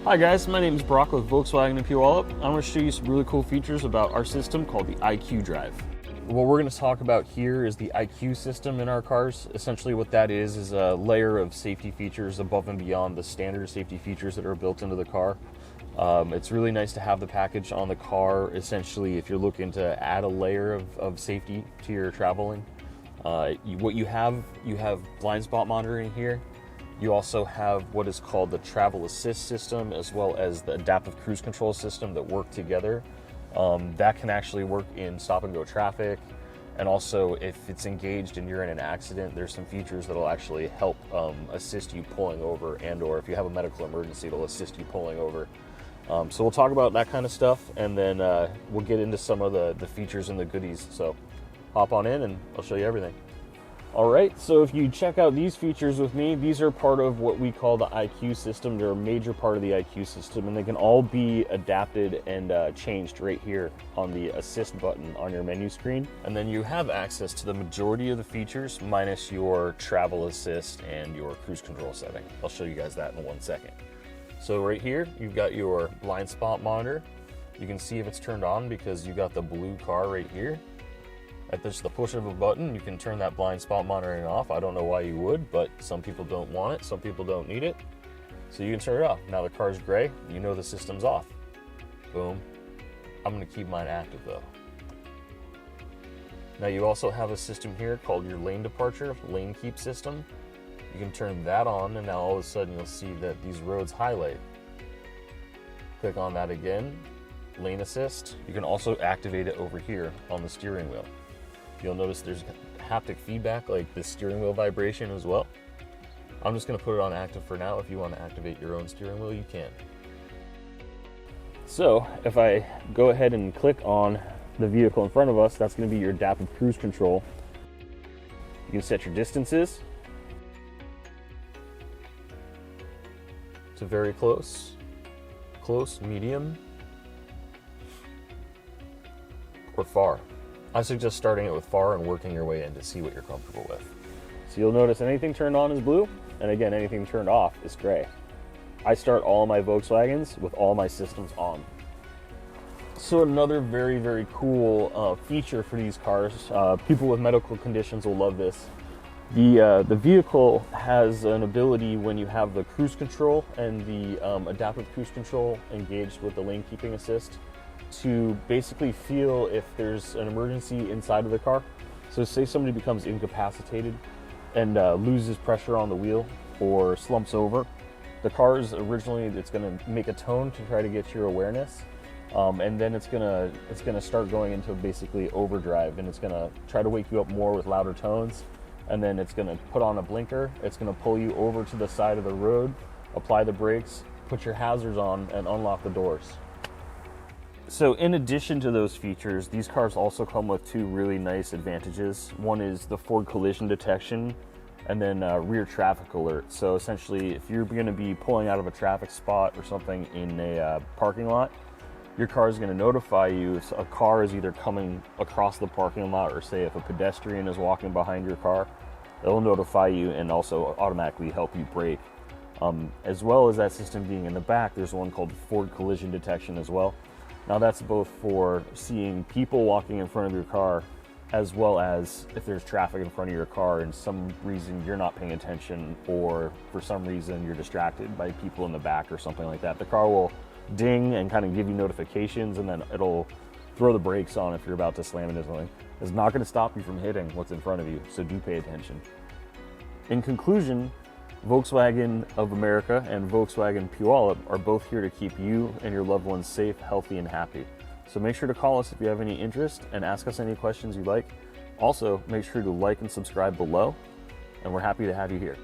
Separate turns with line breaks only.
Hi guys, my name is Brock with Volkswagen in Puyallup. I'm going to show you some really cool features about our system called the IQ Drive. What we're going to talk about here is the IQ system in our cars. Essentially what that is a layer of safety features above and beyond the standard safety features that are built into the car. It's really nice to have the package on the car, essentially if you're looking to add a layer of safety to your traveling. You have blind spot monitoring here. You also have what is called the travel assist system, as well as the adaptive cruise control system that work together. That can actually work in stop and go traffic. And also if it's engaged and you're in an accident, there's some features that'll actually help assist you pulling over, and or if you have a medical emergency, it'll assist you pulling over. So we'll talk about that kind of stuff, and then we'll get into some of the features and the goodies. So hop on in and I'll show you everything. All right, so if you check out these features with me, these are part of what we call the IQ system. They're a major part of the IQ system, and they can all be adapted and changed right here on the assist button on your menu screen. And then you have access to the majority of the features minus your travel assist and your cruise control setting. I'll show you guys that in 1 second. So right here, you've got your blind spot monitor. You can see if it's turned on because you've got the blue car right here. At just the push of a button, you can turn that blind spot monitoring off. I don't know why you would, but some people don't want it, some people don't need it. So you can turn it off. Now the car's gray, you know the system's off. Boom. I'm gonna keep mine active though. Now you also have a system here called your lane departure, lane keep system. You can turn that on, and now all of a sudden you'll see that these roads highlight. Click on that again, lane assist. You can also activate it over here on the steering wheel. You'll notice there's haptic feedback, like the steering wheel vibration as well. I'm just going to put it on active for now. If you want to activate your own steering wheel, you can. So if I go ahead and click on the vehicle in front of us, that's going to be your adaptive cruise control. You can set your distances to very close, close, medium, or far. I suggest starting it with far and working your way in to see what you're comfortable with. So you'll notice anything turned on is blue, and again, anything turned off is gray. I start all my Volkswagens with all my systems on. So another very, very cool feature for these cars, people with medical conditions will love this. The vehicle has an ability when you have the cruise control and the adaptive cruise control engaged with the lane keeping assist to basically feel if there's an emergency inside of the car. So say somebody becomes incapacitated and loses pressure on the wheel or slumps over. The car is originally, it's gonna make a tone to try to get your awareness. And then it's gonna start going into basically overdrive, and it's gonna try to wake you up more with louder tones. And then it's gonna put on a blinker. It's gonna pull you over to the side of the road, apply the brakes, put your hazards on, and unlock the doors. So in addition to those features, these cars also come with two really nice advantages. One is the forward collision detection, and then rear traffic alert. So essentially, if you're gonna be pulling out of a traffic spot or something in a parking lot, your car is gonna notify you if a car is either coming across the parking lot, or say if a pedestrian is walking behind your car, it'll notify you and also automatically help you brake. As well as that system being in the back, there's one called forward collision detection as well. Now that's both for seeing people walking in front of your car, as well as if there's traffic in front of your car and some reason you're not paying attention, or for some reason you're distracted by people in the back or something like that. The car will ding and kind of give you notifications, and then it'll throw the brakes on if you're about to slam into something. It's not going to stop you from hitting what's in front of you, so do pay attention. In conclusion, Volkswagen of America and Volkswagen Puyallup are both here to keep you and your loved ones safe, healthy, and happy. So make sure to call us if you have any interest and ask us any questions you like. Also, make sure to like and subscribe below, and we're happy to have you here.